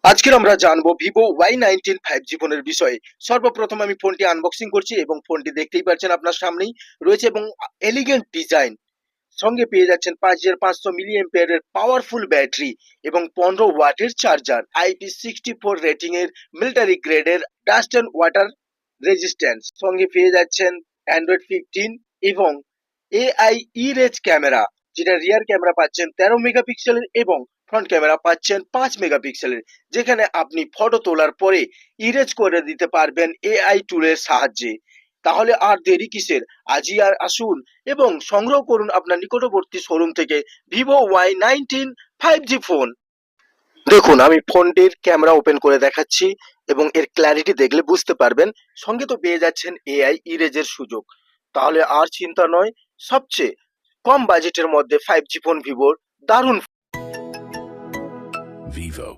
আজকের আমরা জানবো ভিভো Y19 5G ফোনের বিষয়ে। সর্বপ্রথম আমি ফোনটি আনবক্সিং করছি এবং ফোনটি দেখতেই পাচ্ছেন আপনার সামনেই রয়েছে এবং এলিগেন্ট ডিজাইন। সঙ্গে পেয়ে যাচ্ছেন 5500 মিলি এর পাওয়ারফুল ব্যাটারি এবং 15 ওয়াটের চার্জার, IP64 রেটিং এর মিলিটারি গ্রেডের ডাস্ট অ্যান্ড ওয়াটার রেজিস্ট্যান্স। সঙ্গে পেয়ে যাচ্ছেন অ্যান্ড্রয়েড 15 এবং AI ইরেজ ক্যামেরা, যেটা রিয়ার ক্যামেরা পাচ্ছেন 13 মেগাপিক্সেলের এবং ফ্রন্ট ক্যামেরা পাচ্ছেন 5 মেগাপিক্সেলের, যেখানে আপনি ফটো তোলার পরে ইরেজ করে দিতে পারবেন AI টুলের সাহায্যে। তাহলে আর দেরি কিসের, আজই আর আসুন এবং সংগ্রহ করুন আপনার নিকটবর্তী শোরুম থেকে ভিভো Y19 5G ফোন। দেখুন, আমি ফোনটির ক্যামেরা ওপেন করে দেখাচ্ছি এবং এর ক্ল্যারিটি দেখলে বুঝতে পারবেন। সঙ্গে তো পেয়ে যাচ্ছেন AI ইরেজের সুযোগ। তাহলে আর চিন্তা নয়, সবচেয়ে কম বাজেটের মধ্যে 5G ফোন ভিভোর দারুণ। Vivo.